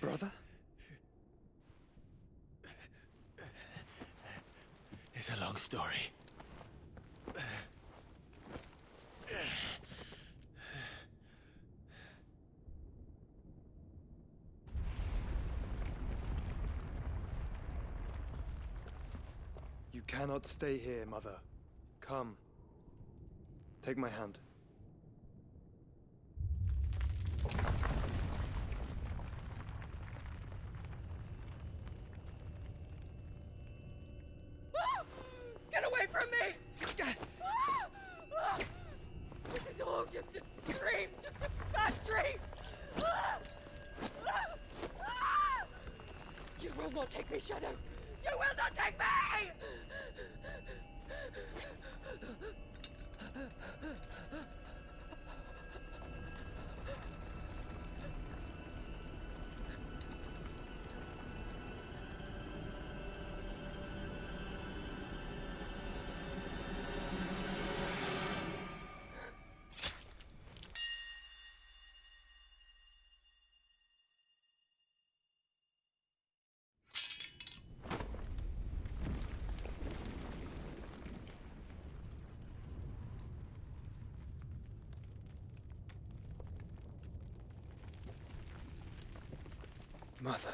Brother? It's a long story. You cannot stay here, Mother. Come. Take my hand. Get away from me! This is all just a dream, just a bad dream! You will not take me, Shadow! You will not take me! Mother.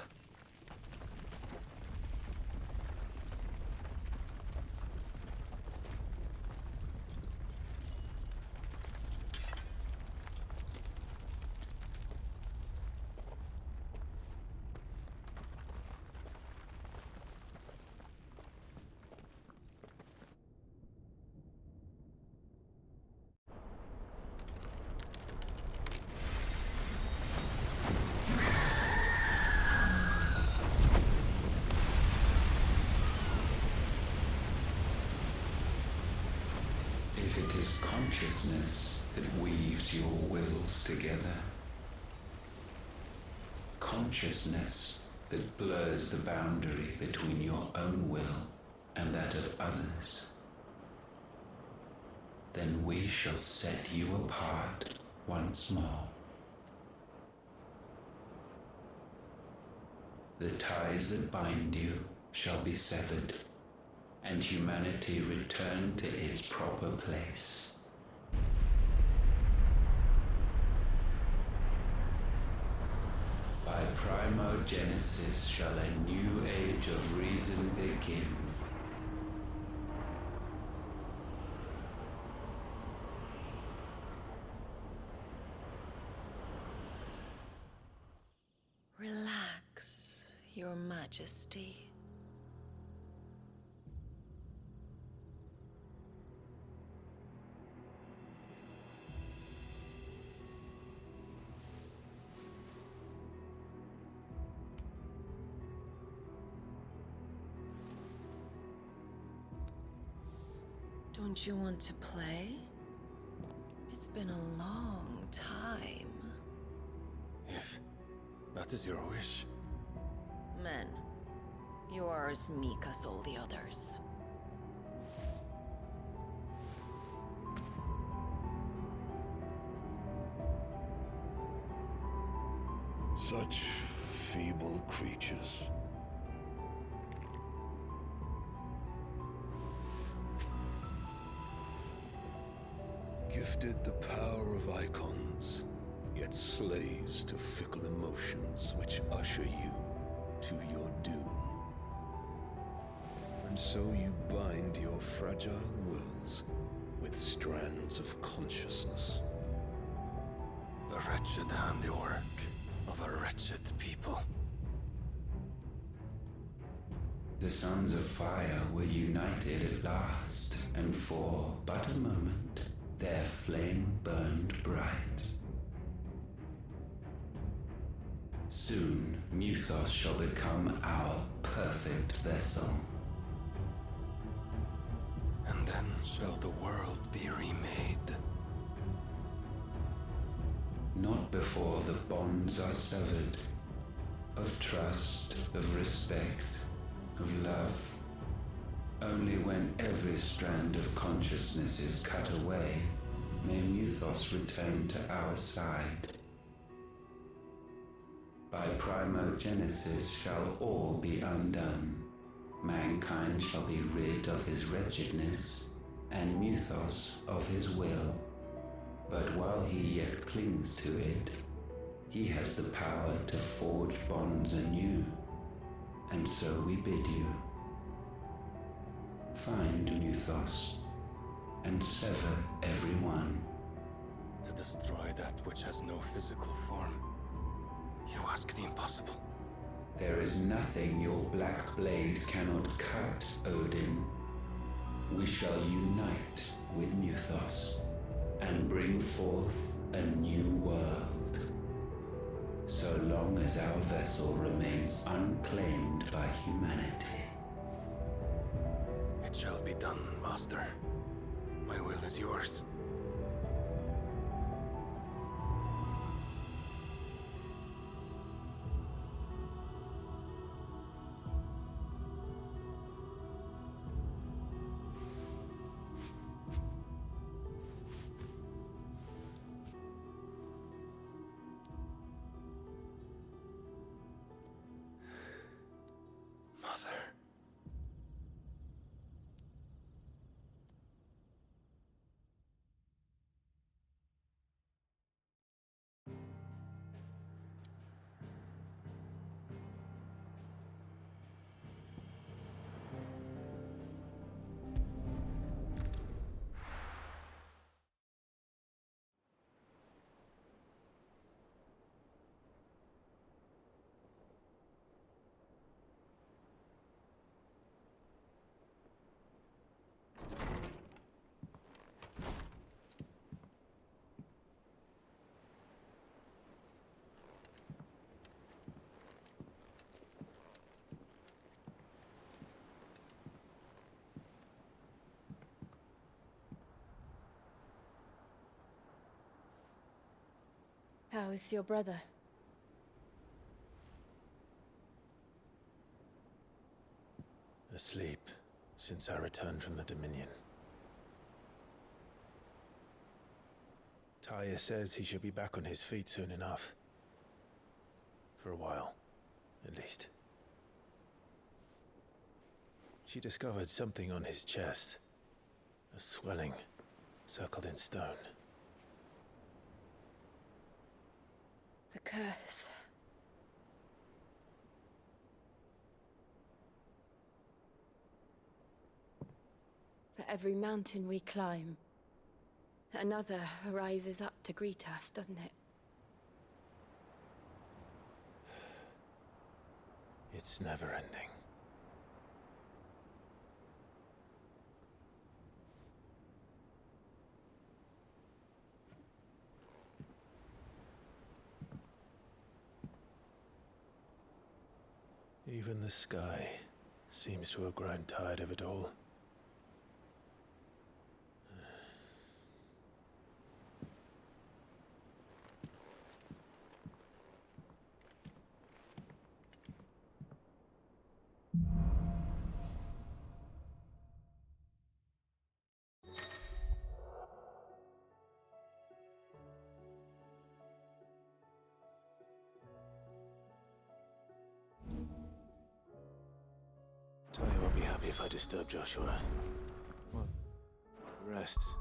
If it is consciousness that weaves your wills together, consciousness that blurs the boundary between your own will and that of others, then we shall set you apart once more. The ties that bind you shall be severed, and humanity return to its proper place. By primogenesis shall a new age of reason begin. Relax, Your Majesty. Don't you want to play? It's been a long time. If that is your wish. Men, you are as meek as all the others. Such feeble creatures. Gifted the power of icons, yet slaves to fickle emotions which usher you to your doom. And so you bind your fragile wills with strands of consciousness. The wretched handiwork of a wretched people. The sons of fire were united at last, and for but a moment, their flame burned bright. Soon, Muthos shall become our perfect vessel. And then shall the world be remade. Not before the bonds are severed, of trust, of respect, of love. Only when every strand of consciousness is cut away, may Muthos return to our side. By primogenesis shall all be undone. Mankind shall be rid of his wretchedness, and Mythos of his will. But while he yet clings to it, he has the power to forge bonds anew. And so we bid you. Find Mythos, and sever everyone. To destroy that which has no physical form. You ask the impossible. There is nothing your black blade cannot cut, Odin. We shall unite with Mythos and bring forth a new world. So long as our vessel remains unclaimed by humanity. It shall be done, Master. My will is yours. Mother. How is your brother? Asleep since I returned from the Dominion. Taya says he should be back on his feet soon enough. For a while, at least. She discovered something on his chest. A swelling, circled in stone. The curse. For every mountain we climb, another rises up to greet us, doesn't it? It's never ending. Even the sky seems to have grown tired of it all. Taya won't be happy if I disturb Joshua. What? He rests.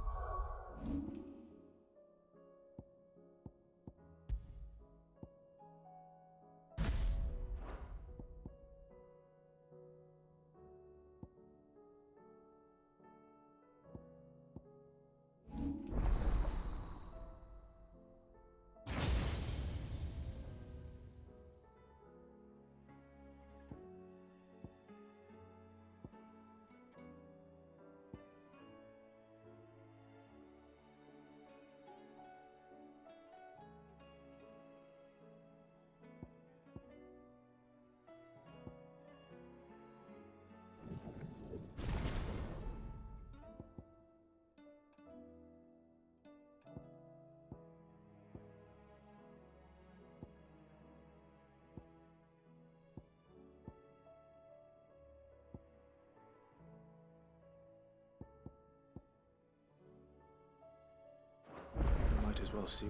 Might as well see.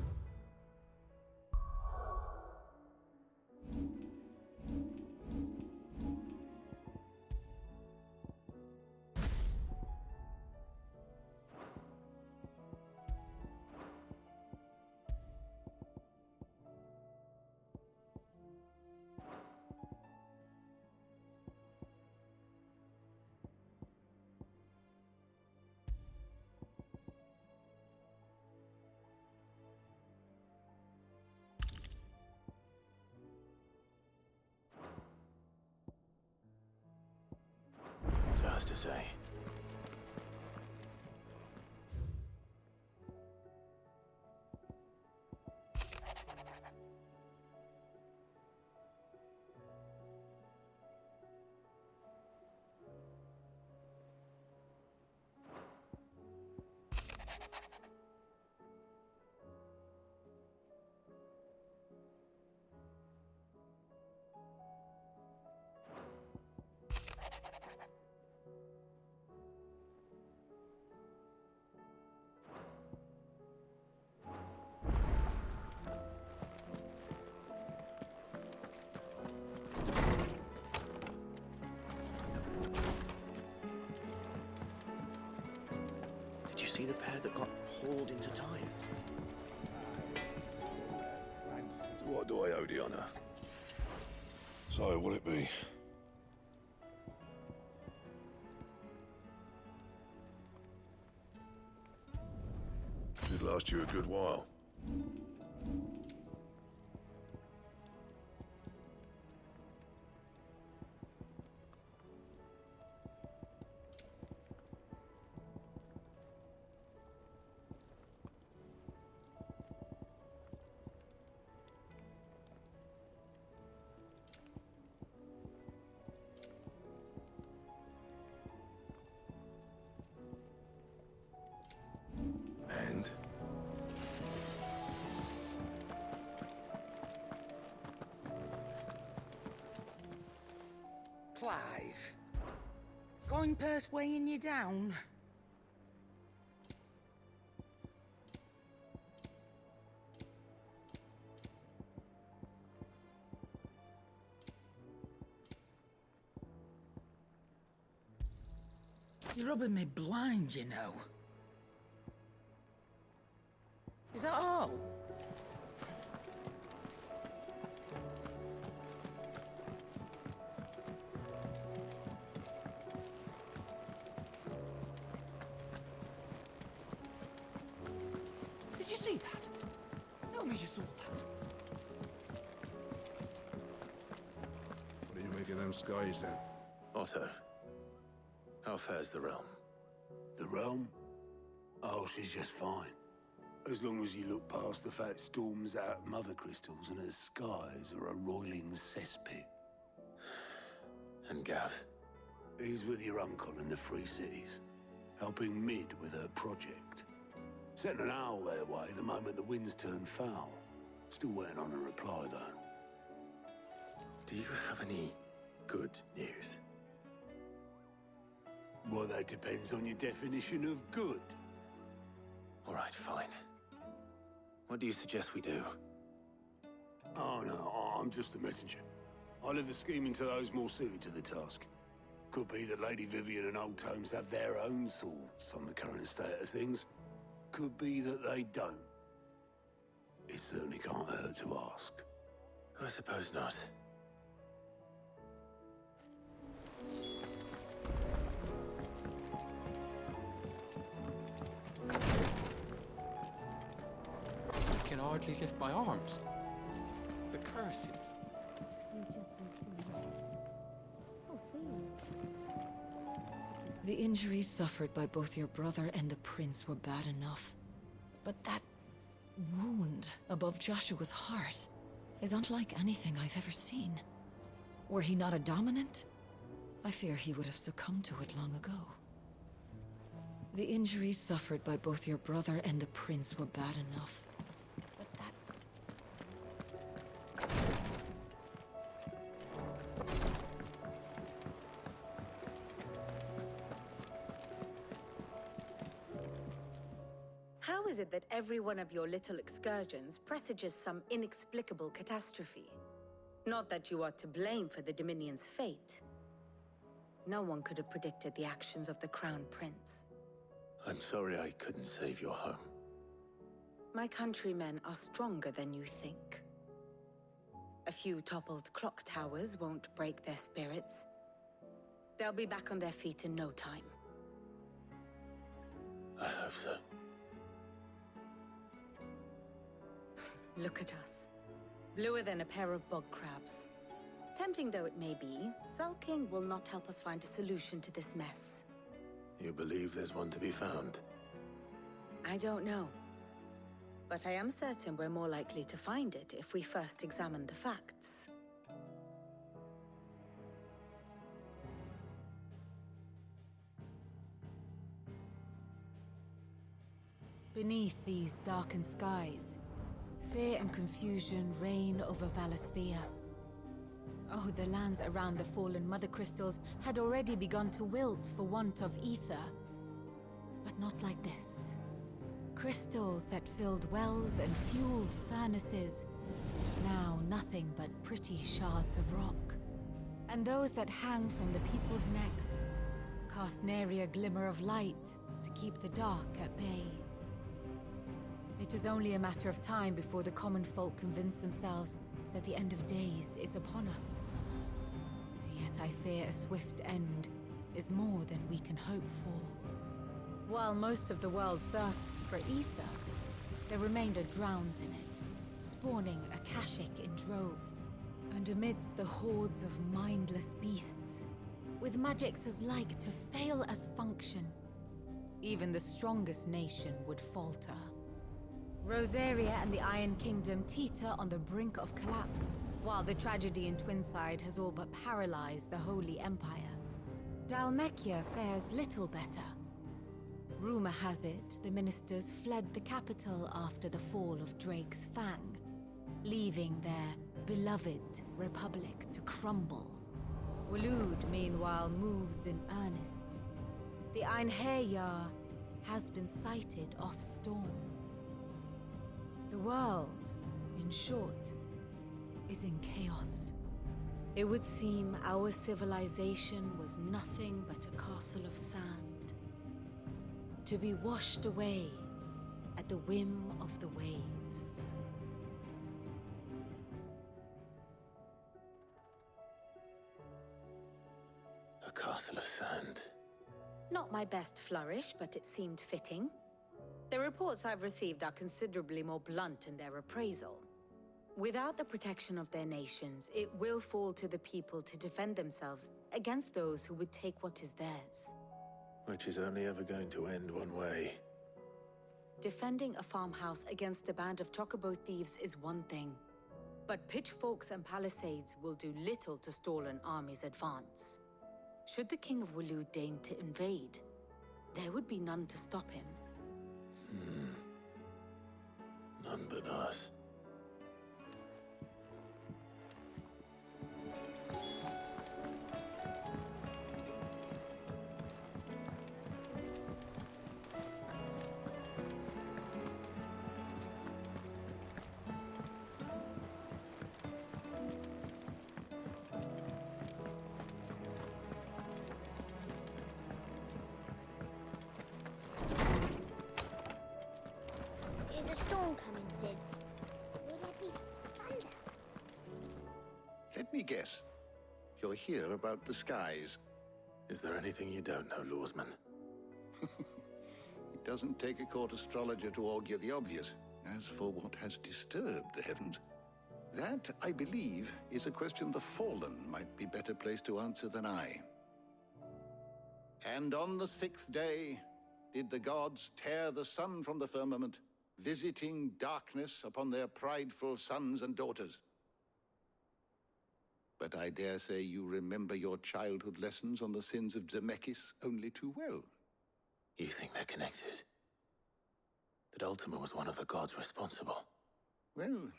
has to say. Did you see the pair that got hauled into tires? What do I owe the honor? So, will it be? Should last you a good while. And? Clive. Going purse weighing you down? You're rubbing me blind, you know. Is that all? Did you see that? Tell me you saw that. What do you make of them skies, then? Otto, how fares the realm? The realm? Oh, she's just fine. As long as you look past the fat storms out mother crystals and her skies are a roiling cesspit. And Gav? He's with your uncle in the Free Cities, helping Mid with her project. Sent an owl their way the moment the winds turned foul. Still waiting on a reply, though. Do you have any good news? Well, that depends on your definition of good. All right, fine. What do you suggest we do? Oh, no, I'm just a messenger. I leave the scheming to those more suited to the task. Could be that Lady Vivian and Old Tomes have their own thoughts on the current state of things. Could be that they don't. It certainly can't hurt to ask. I suppose not. I can hardly lift my arms. The curses. You just need some rest. Oh, stay. The injuries suffered by both your brother and the prince were bad enough. But that wound above Joshua's heart is unlike anything I've ever seen. Were he not a dominant, I fear he would have succumbed to it long ago. The injuries suffered by both your brother and the prince were bad enough. But that... How is it that every one of your little excursions presages some inexplicable catastrophe? Not that you are to blame for the Dominion's fate. No one could have predicted the actions of the Crown Prince. I'm sorry I couldn't save your home. My countrymen are stronger than you think. A few toppled clock towers won't break their spirits. They'll be back on their feet in no time. I hope so. Look at us. Bluer than a pair of bog crabs. Tempting though it may be, sulking will not help us find a solution to this mess. You believe there's one to be found? I don't know. But I am certain we're more likely to find it if we first examine the facts. Beneath these darkened skies, fear and confusion reign over Valisthea. Oh, the lands around the fallen Mother Crystals had already begun to wilt for want of ether. But not like this. Crystals that filled wells and fueled furnaces, now nothing but pretty shards of rock. And those that hang from the people's necks cast nary a glimmer of light to keep the dark at bay. It is only a matter of time before the common folk convince themselves that the end of days is upon us. Yet I fear a swift end is more than we can hope for. While most of the world thirsts for ether, the remainder drowns in it, spawning Akashic in droves. And amidst the hordes of mindless beasts, with magics as like to fail as function, even the strongest nation would falter. Rosaria and the Iron Kingdom teeter on the brink of collapse, while the tragedy in Twinside has all but paralyzed the Holy Empire. Dhalmekia fares little better. Rumor has it the ministers fled the capital after the fall of Drake's Fang, leaving their beloved republic to crumble. Waloed, meanwhile, moves in earnest. The Einherjar has been sighted off-storm. The world, in short, is in chaos. It would seem our civilization was nothing but a castle of sand, to be washed away at the whim of the waves. A castle of sand. Not my best flourish, but it seemed fitting. The reports I've received are considerably more blunt in their appraisal. Without the protection of their nations, it will fall to the people to defend themselves against those who would take what is theirs. Which is only ever going to end one way. Defending a farmhouse against a band of chocobo thieves is one thing, but pitchforks and palisades will do little to stall an army's advance. Should the King of Waloed deign to invade, there would be none to stop him. None but us. Is a storm coming, Sid? Will there be thunder? Let me guess. You're here about the skies. Is there anything you don't know, Lawsman? It doesn't take a court astrologer to augur the obvious. As for what has disturbed the heavens, that, I believe, is a question the Fallen might be better placed to answer than I. And on the 6th day, did the gods tear the sun from the firmament, visiting darkness upon their prideful sons and daughters. But I dare say you remember your childhood lessons on the sins of Zemeckis only too well. You think they're connected? That Ultima was one of the gods responsible? Well,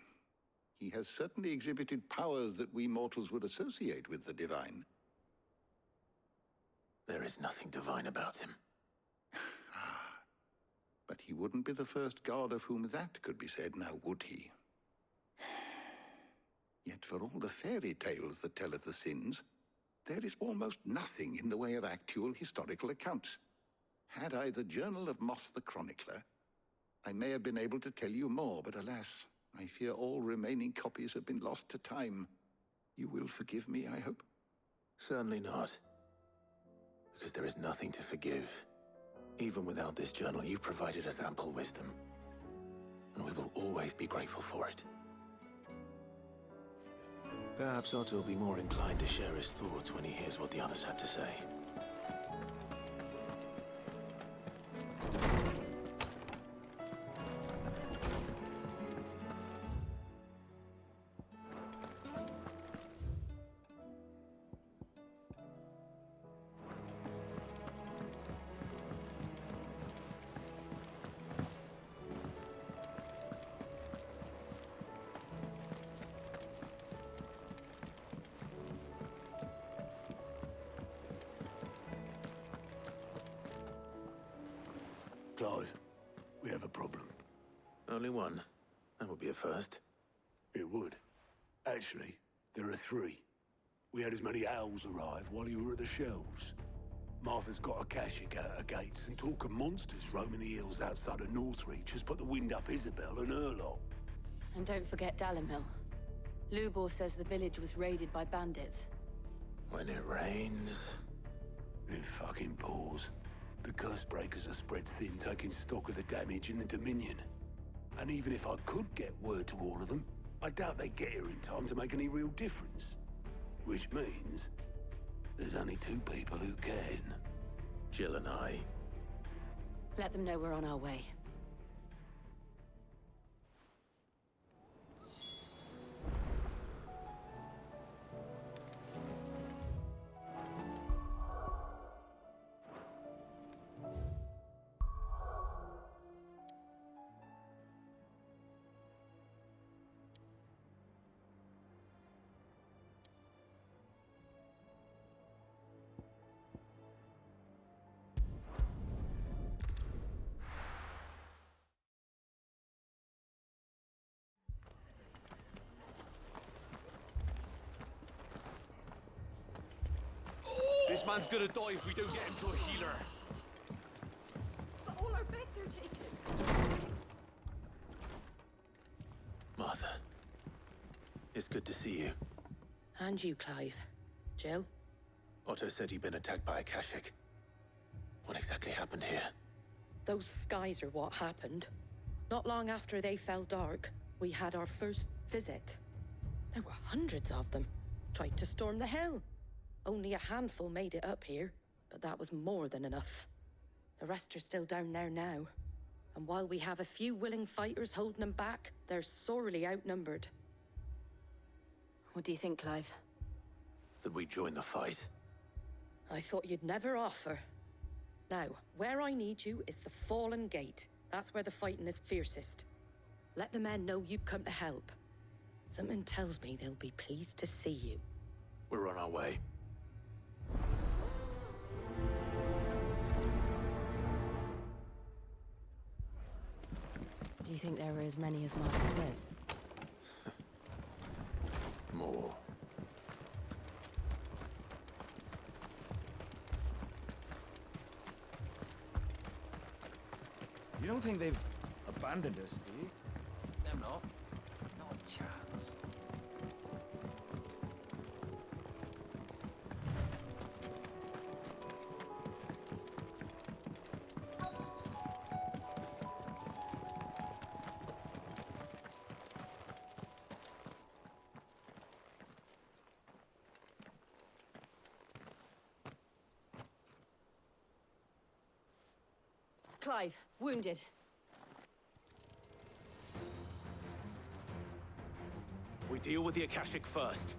he has certainly exhibited powers that we mortals would associate with the divine. There is nothing divine about him. But he wouldn't be the first god of whom that could be said, now would he? Yet for all the fairy tales that tell of the sins, there is almost nothing in the way of actual historical accounts. Had I the Journal of Moss the Chronicler, I may have been able to tell you more, but alas, I fear all remaining copies have been lost to time. You will forgive me, I hope? Certainly not. Because there is nothing to forgive. Even without this journal, you've provided us ample wisdom. And we will always be grateful for it. Perhaps Otto will be more inclined to share his thoughts when he hears what the others had to say. Clive, we have a problem. Only one. That would be a first. It would. Actually, there are three. We had as many owls arrive while you were at the shelves. Martha's got a Akashic out her gates, and talk of monsters roaming the hills outside of Northreach has put the wind up Isabel and her lot. And don't forget Dalimil. Lubor says the village was raided by bandits. When it rains... It fucking pours. The curse breakers are spread thin, taking stock of the damage in the Dominion. And even if I could get word to all of them, I doubt they'd get here in time to make any real difference. Which means there's only two people who can. Jill and I. Let them know we're on our way. This man's gonna die if we don't get him to a healer. But all our beds are taken. Martha. It's good to see you. And you, Clive. Jill? Otto said he'd been attacked by Akashic. What exactly happened here? Those skies are what happened. Not long after they fell dark, we had our first visit. There were hundreds of them. Tried to storm the hill. Only a handful made it up here, but that was more than enough. The rest are still down there now. And while we have a few willing fighters holding them back, they're sorely outnumbered. What do you think, Clive? That we join the fight? I thought you'd never offer. Now, where I need you is the Fallen Gate. That's where the fighting is fiercest. Let the men know you've come to help. Something tells me they'll be pleased to see you. We're on our way. Do you think there were as many as Martha says? More. You don't think they've abandoned us, do you? Them not. Not a chance. Clive, wounded. We deal with the Akashic first.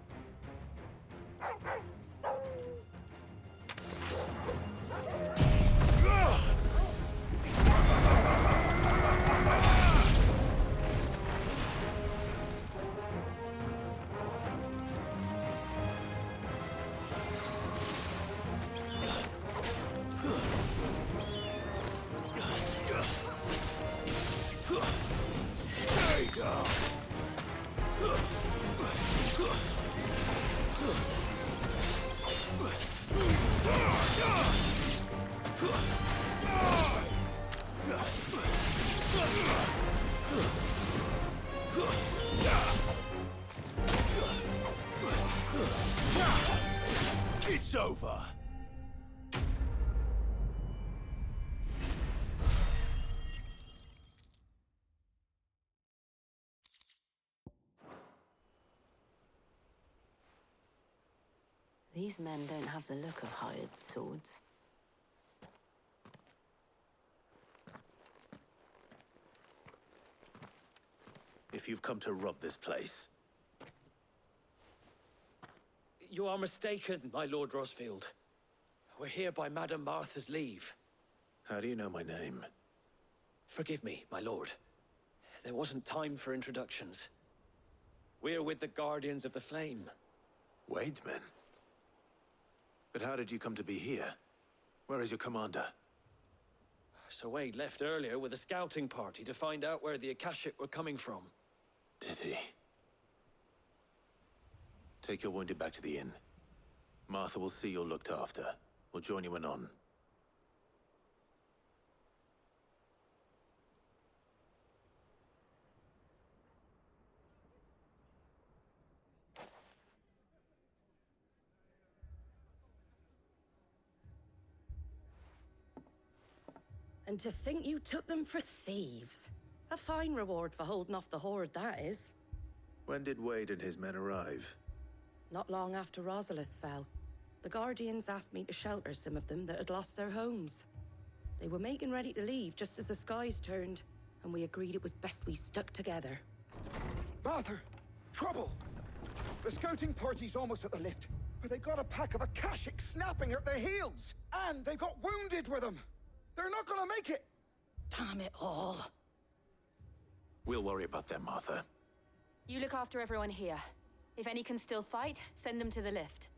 It's over. These men don't have the look of hired swords. If you've come to rob this place... You are mistaken, my Lord Rosfield. We're here by Madame Martha's leave. How do you know my name? Forgive me, my lord. There wasn't time for introductions. We're with the Guardians of the Flame. Wade's men? But how did you come to be here? Where is your commander? Sir Wade left earlier with a scouting party to find out where the Akashic were coming from. Did he? Take your wounded back to the inn. Martha will see you're looked after. We'll join you anon. And to think you took them for thieves. A fine reward for holding off the horde, that is. When did Wade and his men arrive? Not long after Rosalith fell. The Guardians asked me to shelter some of them that had lost their homes. They were making ready to leave just as the skies turned, and we agreed it was best we stuck together. Martha! Trouble! The scouting party's almost at the lift, but they got a pack of Akashic snapping at their heels! And they got wounded with them! They're not gonna make it! Damn it all. We'll worry about them, Martha. You look after everyone here. If any can still fight, send them to the lift.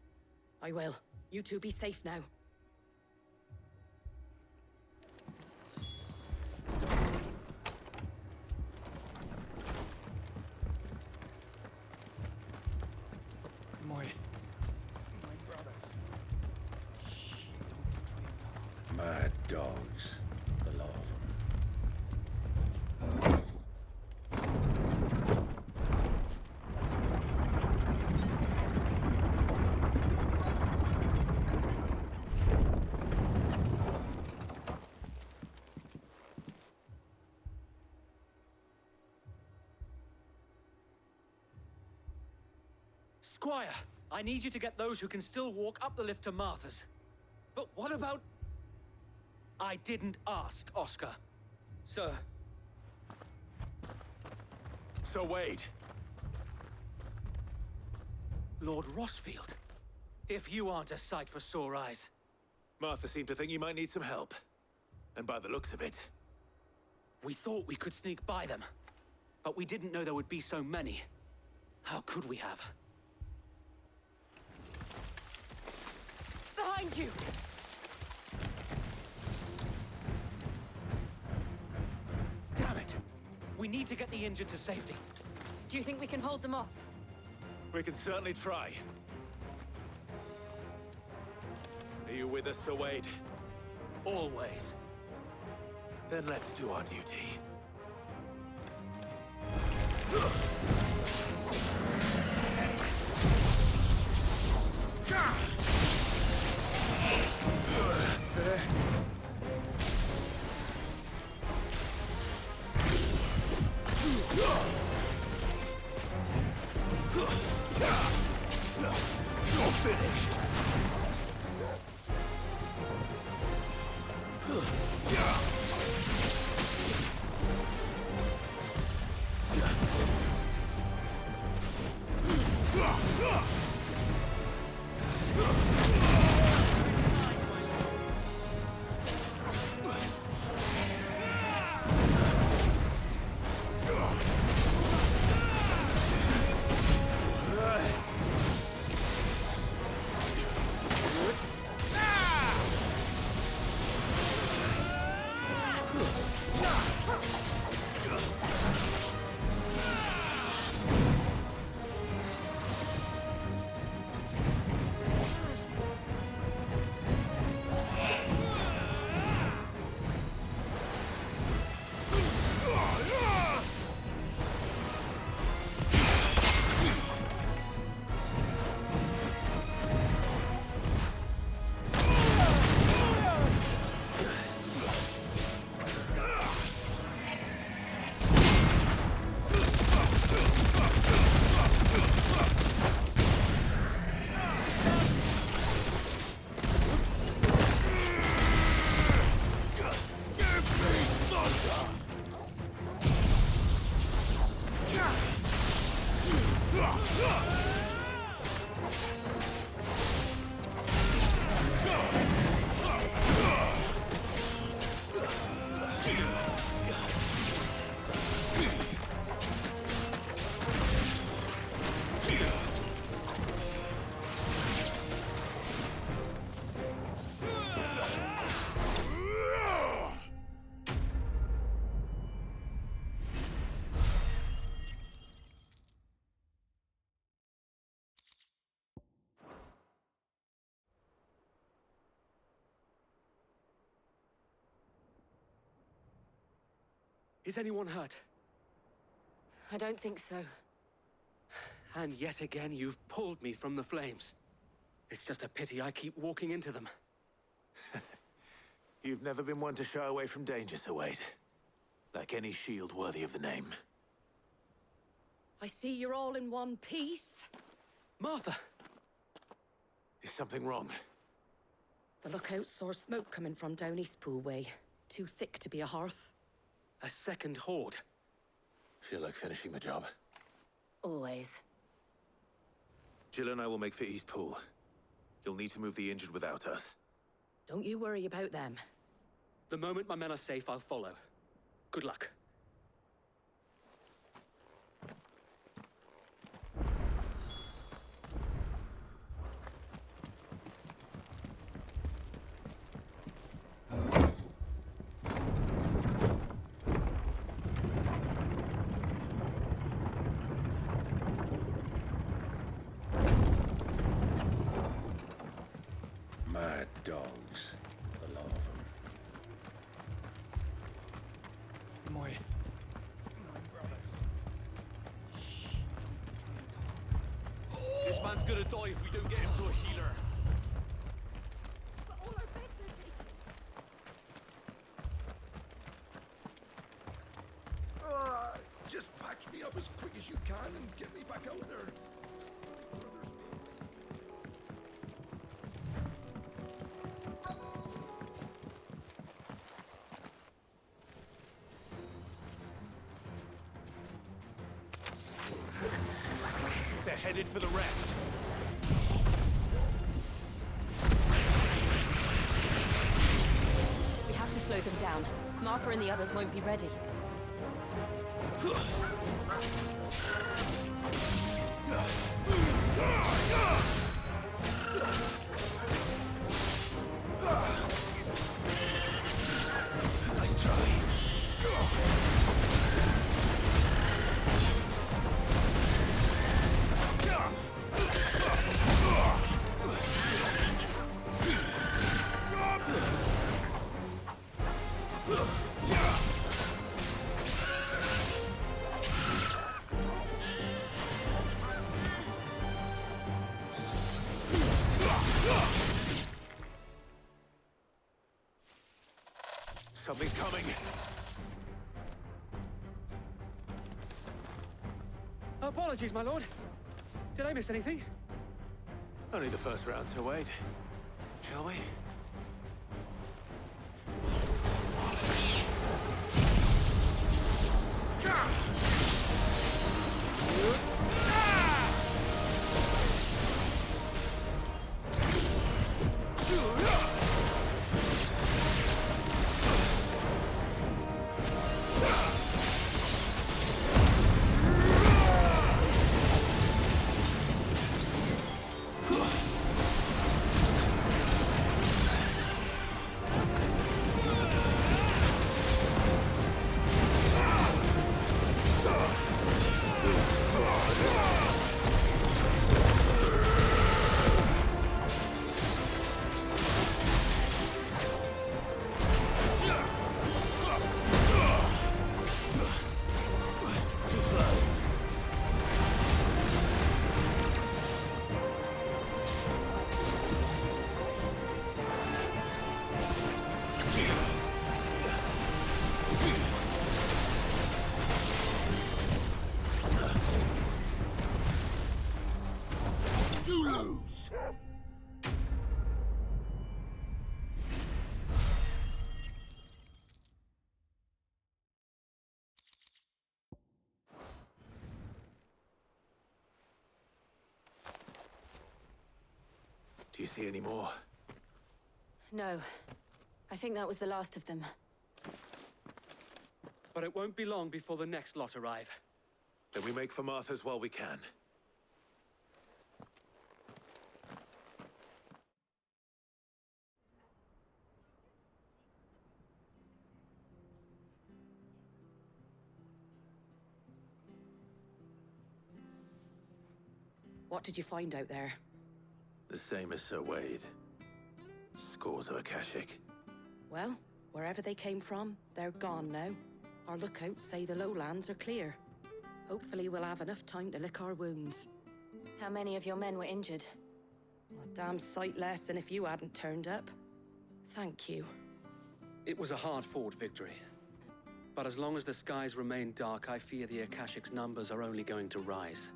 I will. You two be safe now. My brothers. Shh, don't betray your dog. Mad dogs. A lot of them. Squire, I need you to get those who can still walk up the lift to Martha's. But what about... I didn't ask, Oscar. Sir. Sir Wade. Lord Rosfield. If you aren't a sight for sore eyes. Martha seemed to think you might need some help. And by the looks of it... We thought we could sneak by them. But we didn't know there would be so many. How could we have? Behind you! Damn it! We need to get the injured to safety. Do you think we can hold them off? We can certainly try. Are you with us, Sir Wade? Always. Then let's do our duty. You're finished. Is anyone hurt? I don't think so. And yet again, you've pulled me from the flames. It's just a pity I keep walking into them. You've never been one to shy away from danger, Sir Wade. Like any shield worthy of the name. I see you're all in one piece. Martha! Is something wrong? The lookout saw smoke coming from down Eastpool way. Too thick to be a hearth. A second horde. Feel like finishing the job? Always. Jill and I will make for Eastpool. You'll need to move the injured without us. Don't you worry about them. The moment my men are safe, I'll follow. Good luck. Mad dogs. A lot of them. My brothers. This man's gonna die if we don't get him to a healer. But all our beds are taken. Just patch me up as quick as you can and get me back out there. They're headed for the rest. We have to slow them down. Martha and the others won't be ready. Nice try. Something's coming. Apologies, my lord. Did I miss anything? Only the first round, Sir Wade. Shall we? Do you see any more? No. I think that was the last of them. But it won't be long before the next lot arrive. Then we make for Martha's while we can. What did you find out there? The same as Sir Wade. Scores of Akashic. Well, wherever they came from, they're gone now. Our lookouts say the lowlands are clear. Hopefully we'll have enough time to lick our wounds. How many of your men were injured? A damn sight less than if you hadn't turned up. Thank you. It was a hard-fought victory. But as long as the skies remain dark, I fear the Akashic's numbers are only going to rise.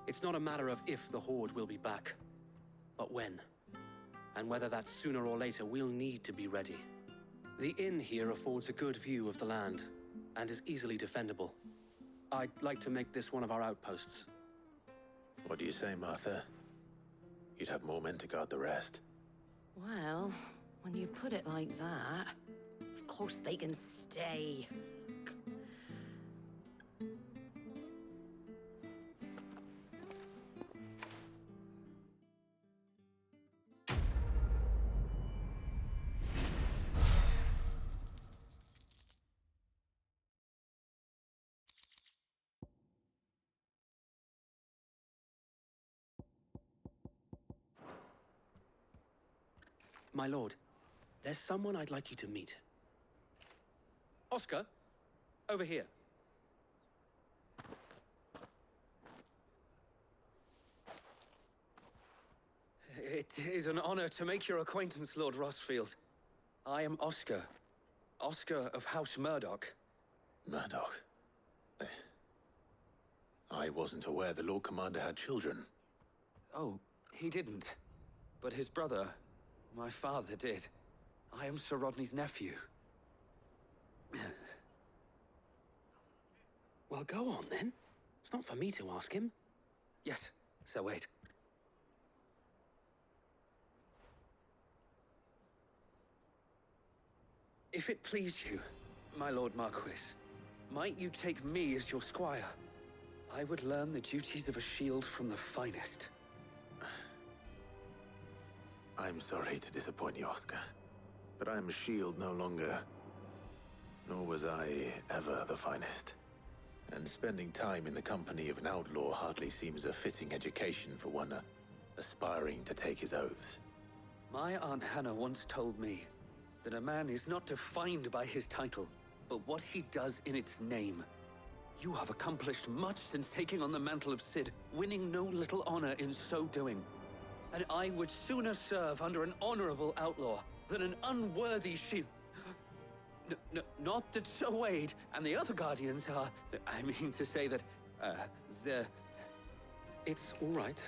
It's not a matter of if the Horde will be back, but when. And whether that's sooner or later, we'll need to be ready. The inn here affords a good view of the land, and is easily defendable. I'd like to make this one of our outposts. What do you say, Martha? You'd have more men to guard the rest. Well, when you put it like that, of course they can stay. My lord, there's someone I'd like you to meet. Oscar, over here. It is an honor to make your acquaintance, Lord Rosfield. I am Oscar. Oscar of House Murdoch. Murdoch? I wasn't aware the Lord Commander had children. Oh, he didn't. But his brother, my father, did. I am Sir Rodney's nephew. Well, go on, then. It's not for me to ask him. Yes, Sir Wade. If it please you, my Lord Marquis, might you take me as your squire? I would learn the duties of a shield from the finest. I'm sorry to disappoint you, Oscar, but I'm a shield no longer. Nor was I ever the finest. And spending time in the company of an outlaw hardly seems a fitting education for one aspiring to take his oaths. My Aunt Hannah once told me that a man is not defined by his title, but what he does in its name. You have accomplished much since taking on the mantle of Cid, winning no little honor in so doing. And I would sooner serve under an honorable outlaw than an unworthy shield. Not that Sir Wade and the other Guardians are... I mean to say that, they're... It's all right.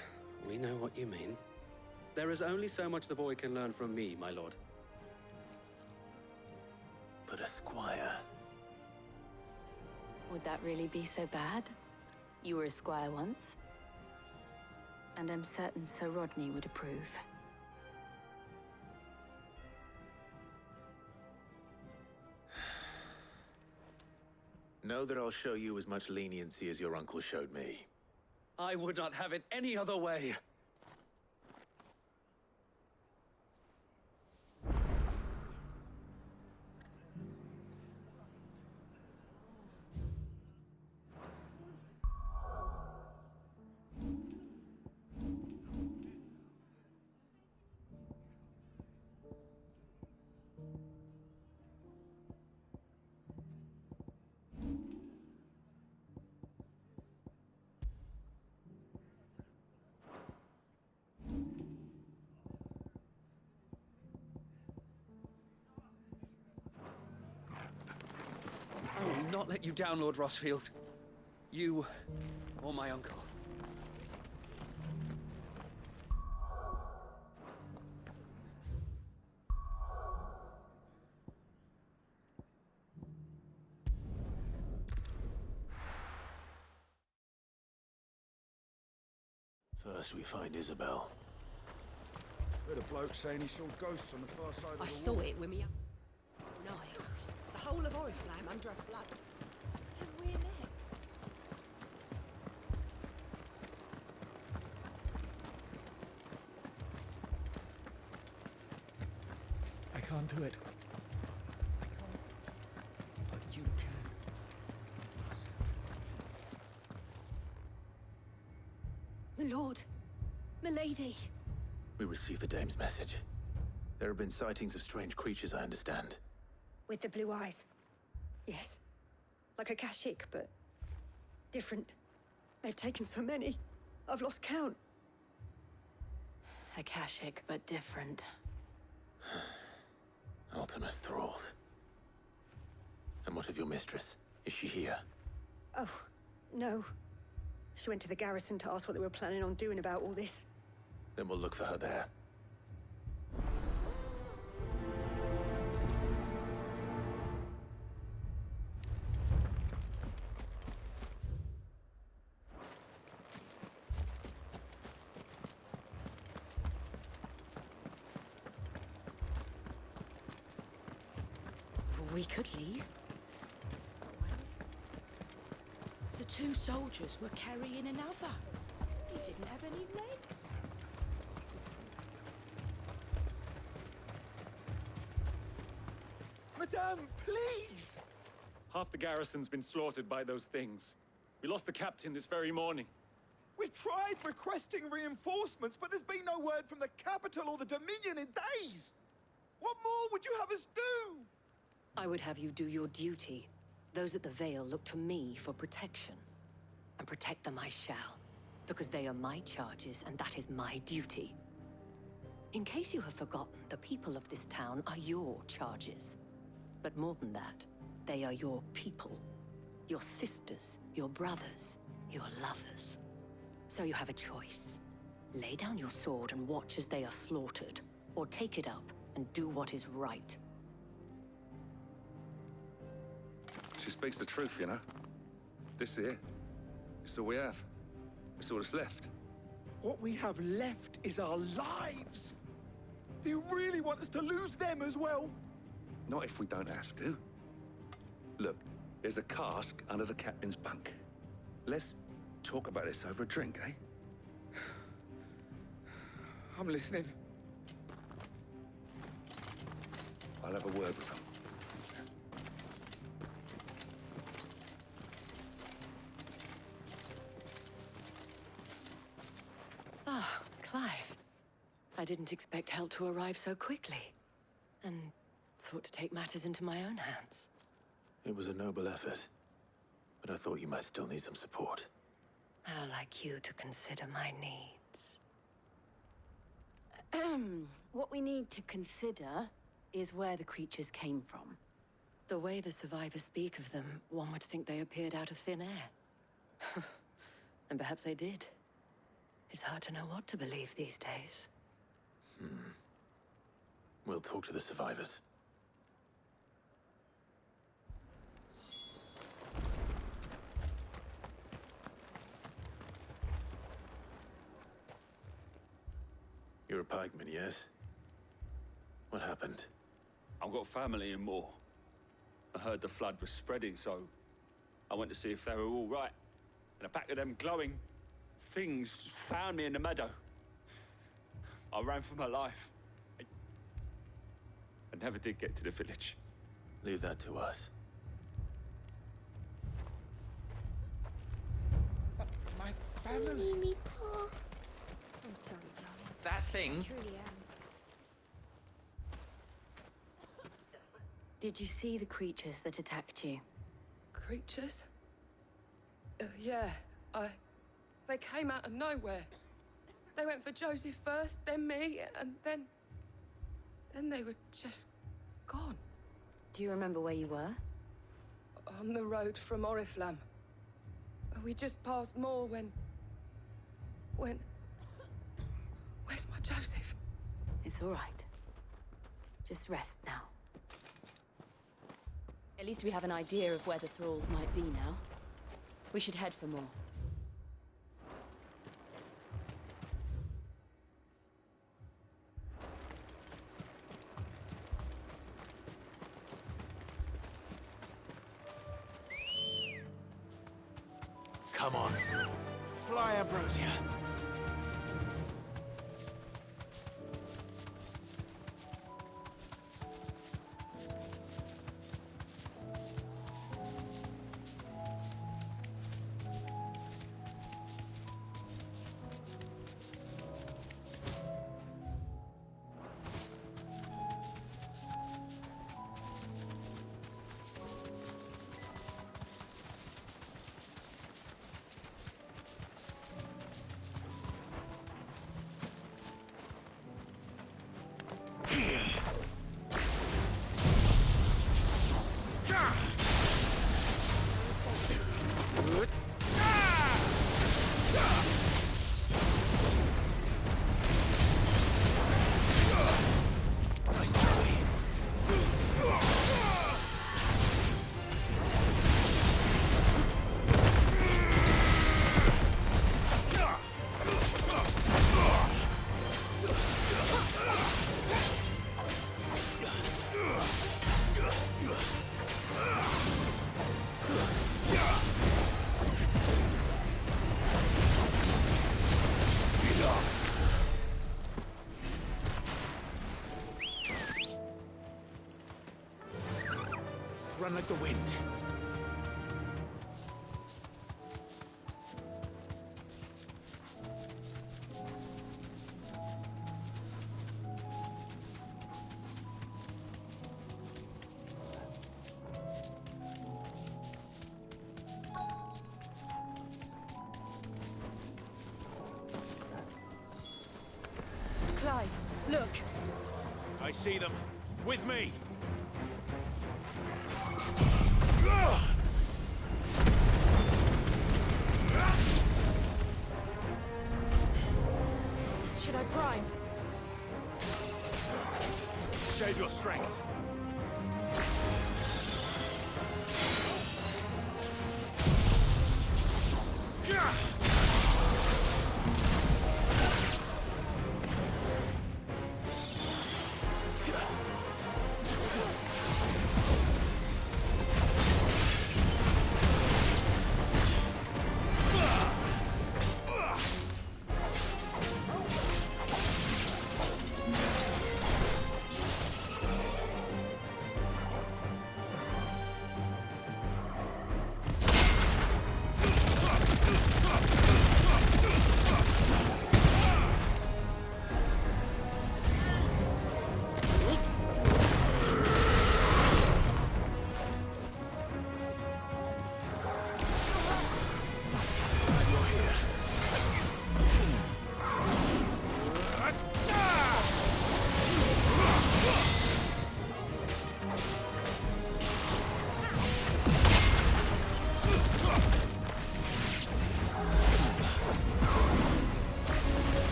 We know what you mean. There is only so much the boy can learn from me, my lord. But a squire... Would that really be so bad? You were a squire once. And I'm certain Sir Rodney would approve. Know that I'll show you as much leniency as your uncle showed me. I would not have it any other way. I will not let you down, Lord Rosfield. You or my uncle. First we find Isabel. Heard a bloke saying he saw ghosts on the far side of the I wall. saw it with me. Nice. It's the whole of Oriflamme under a flood. And we're next. I can't do it. I can't. But you can. My lord. Milady. We received the dame's message. There have been sightings of strange creatures, I understand. With the blue eyes. Yes. Like a Kashyyyk, but different. They've taken so many. I've lost count. A Kashyyyk, but different. Ultimus thralls. And what of your mistress? Is she here? Oh, no. She went to the garrison to ask what they were planning on doing about all this. Then we'll look for her there. We could leave. The two soldiers were carrying another. He didn't have any legs. Madame, please! Half the garrison's been slaughtered by those things. We lost the captain this very morning. We've tried requesting reinforcements, but there's been no word from the capital or the Dominion in days! What more would you have us do? I would have you do your duty. Those at the Vale look to me for protection. And protect them I shall. Because they are my charges, and that is my duty. In case you have forgotten, the people of this town are your charges. But more than that, they are your people. Your sisters, your brothers, your lovers. So you have a choice. Lay down your sword and watch as they are slaughtered, or take it up and do what is right. She speaks the truth, you know. This here, it's all we have. It's all that's left. What we have left is our lives! Do you really want us to lose them as well? Not if we don't have to. Look, there's a cask under the captain's bunk. Let's talk about this over a drink, eh? I'm listening. I'll have a word with him. Ah, Clive. I didn't expect help to arrive so quickly. And sought to take matters into my own hands. It was a noble effort, but I thought you might still need some support. How like you to consider my needs. What we need to consider is where the creatures came from. The way the survivors speak of them, one would think they appeared out of thin air. And perhaps they did. It's hard to know what to believe these days. We'll talk to the survivors. You're a pikeman, yes? What happened? I've got family in Moor. I heard the flood was spreading, so I went to see if they were all right. And a pack of them glowing things found me in the meadow. I ran for my life. I never did get to the village. Leave that to us. My family. Me, Pa. I'm sorry, darling. That thing? I truly am. Did you see the creatures that attacked you? Creatures? Yeah, They came out of nowhere. They went for Joseph first, then me, and then they were just gone. Do you remember where you were? On the road from Oriflamme. We just passed Moor when... Where's my Joseph? It's all right. Just rest now. At least we have an idea of where the thralls might be now. We should head for more. Come on. Fly, Ambrosia. run like the wind. Clive, look. I see them. With me. Should I prime? Save your strength.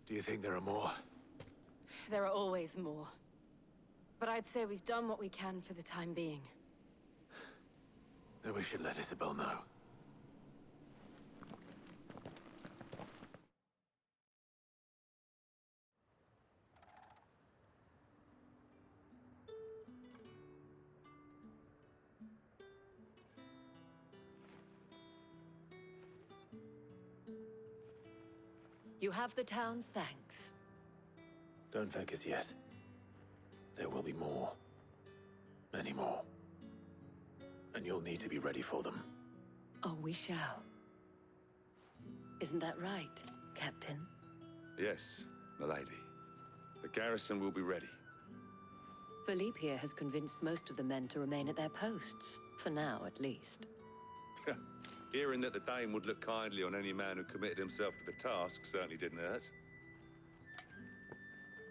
Do you think there are more? There are always more. But I'd say we've done what we can for the time being. Then we should let Isabel know. You have the town's thanks. Don't thank us yet. There will be more. Many more. And you'll need to be ready for them. Oh, we shall. Isn't that right, Captain? Yes, milady. The garrison will be ready. Philippe here has convinced most of the men to remain at their posts. For now, at least. Hearing that the Dane would look kindly on any man who committed himself to the task certainly didn't hurt.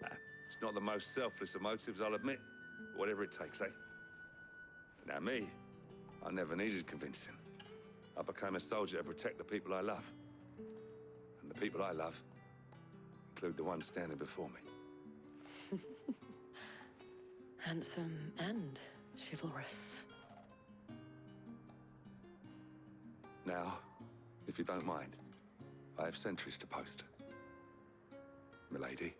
It's not the most selfless of motives, I'll admit. Whatever it takes, eh? Now me, I never needed convincing. I became a soldier to protect the people I love. And the people I love include the ones standing before me. Handsome and chivalrous. Now, if you don't mind, I have sentries to post. Milady.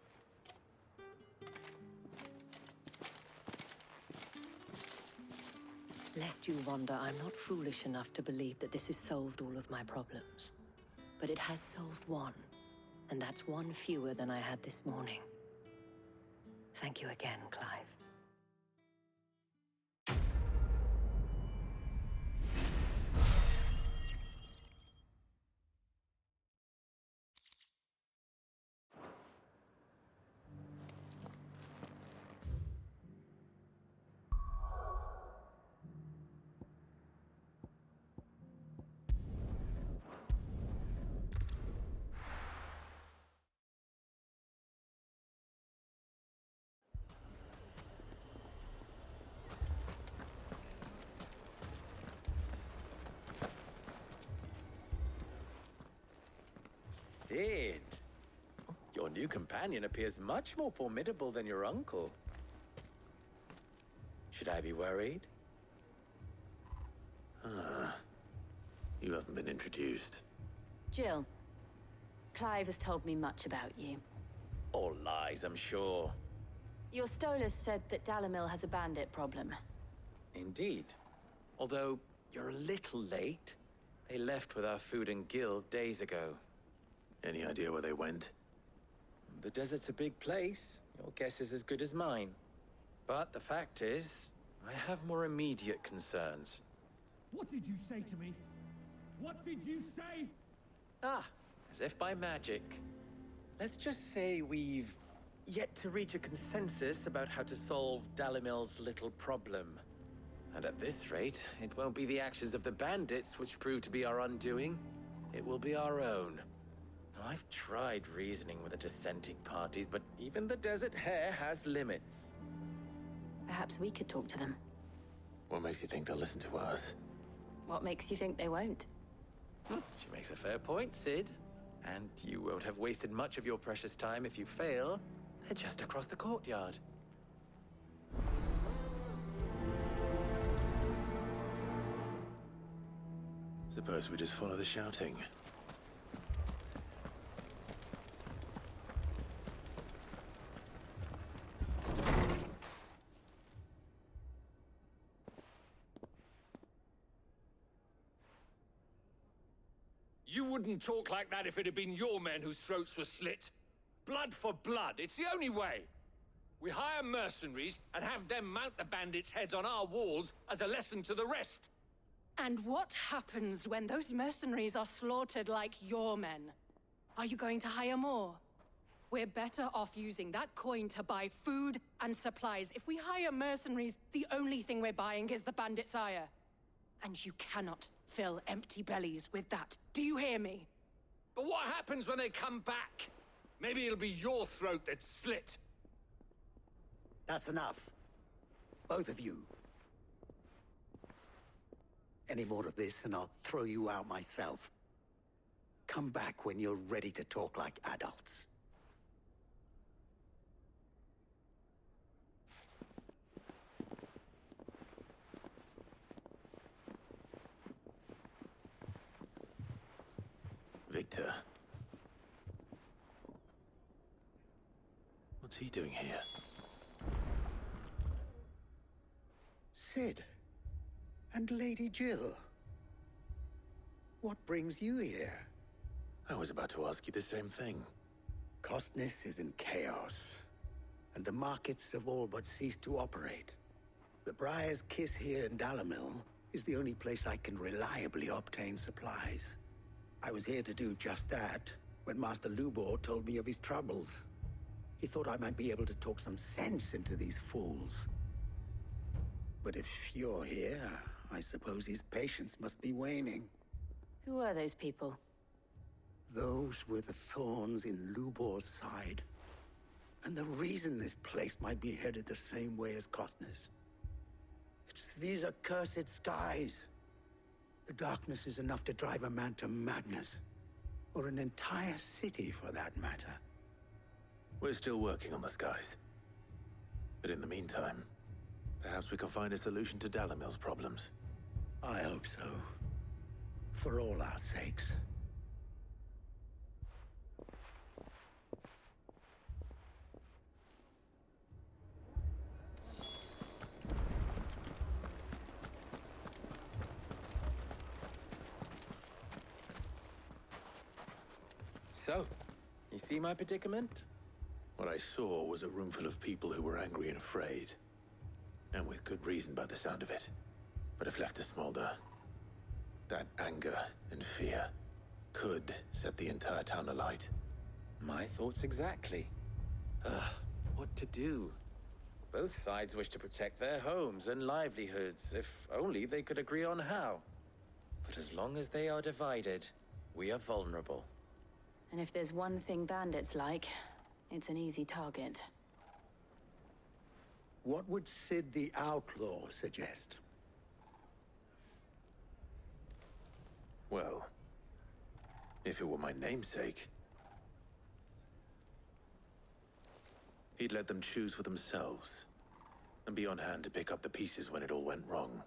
Lest you wonder, I'm not foolish enough to believe that this has solved all of my problems. But it has solved one, and that's one fewer than I had this morning. Thank you again, Clive. Sid. Your new companion appears much more formidable than your uncle. Should I be worried? You haven't been introduced. Jill, Clive has told me much about you. All lies, I'm sure. Your Stolas said that Dalamil has a bandit problem. Indeed. Although, you're a little late. They left with our food and guild days ago. Any idea where they went? The desert's a big place. Your guess is as good as mine. But the fact is, I have more immediate concerns. What did you say to me? What did you say? Ah, as if by magic. Let's just say we've yet to reach a consensus about how to solve Dalamil's little problem. And at this rate, it won't be the actions of the bandits which prove to be our undoing. It will be our own. Now, I've tried reasoning with the dissenting parties, but even the Desert Hare has limits. Perhaps we could talk to them. What makes you think they'll listen to us? What makes you think they won't? She makes a fair point, Sid. And you won't have wasted much of your precious time if you fail. They're just across the courtyard. Suppose we just follow the shouting. You wouldn't talk like that if it had been your men whose throats were slit. Blood for blood, it's the only way. We hire mercenaries and have them mount the bandits' heads on our walls as a lesson to the rest. And what happens when those mercenaries are slaughtered like your men? Are you going to hire more? We're better off using that coin to buy food and supplies. If we hire mercenaries, the only thing we're buying is the bandits' ire. And you cannot fill empty bellies with that. Do you hear me? But what happens when they come back? Maybe it'll be your throat that's slit. That's enough. Both of you. Any more of this and I'll throw you out myself. Come back when you're ready to talk like adults. Victor. What's he doing here? Sid. And Lady Jill. What brings you here? I was about to ask you the same thing. Costness is in chaos, and the markets have all but ceased to operate. The Briar's Kiss here in Dalamil is the only place I can reliably obtain supplies. I was here to do just that when Master Lubor told me of his troubles. He thought I might be able to talk some sense into these fools. But if you're here, I suppose his patience must be waning. Who are those people? Those were the thorns in Lubor's side. And the reason this place might be headed the same way as Costness. It's these accursed skies. The darkness is enough to drive a man to madness. Or an entire city, for that matter. We're still working on the skies. But in the meantime, perhaps we can find a solution to Dalamil's problems. I hope so. For all our sakes. So, you see my predicament? What I saw was a room full of people who were angry and afraid. And with good reason by the sound of it. But if left to smolder, that anger and fear could set the entire town alight. My thoughts exactly. What to do? Both sides wish to protect their homes and livelihoods, if only they could agree on how. But as long as they are divided, we are vulnerable. And if there's one thing bandits like, it's an easy target. What would Sid the Outlaw suggest? Well, if it were my namesake, He'd let them choose for themselves, and be on hand to pick up the pieces when it all went wrong.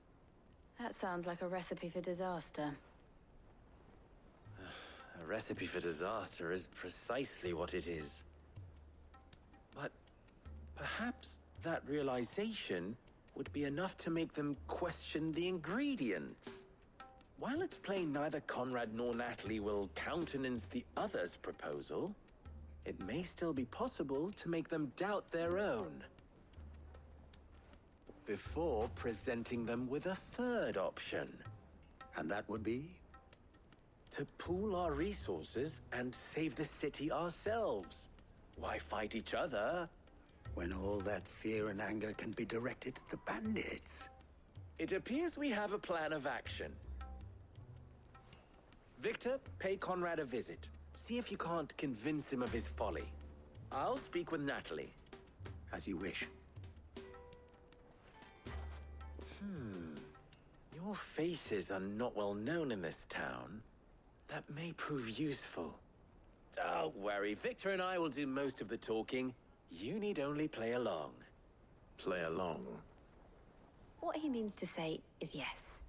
That sounds like a recipe for disaster. A recipe for disaster is precisely what it is. But perhaps that realization would be enough to make them question the ingredients. While it's plain neither Conrad nor Natalie will countenance the other's proposal, it may still be possible to make them doubt their own. Before presenting them with a third option. And that would be? To pool our resources and save the city ourselves. Why fight each other? When all that fear and anger can be directed at the bandits. It appears we have a plan of action. Victor, pay Conrad a visit. See if you can't convince him of his folly. I'll speak with Natalie. As you wish. Your faces are not well known in this town. That may prove useful. Don't worry, Victor and I will do most of the talking. You need only play along. Play along? What he means to say is yes.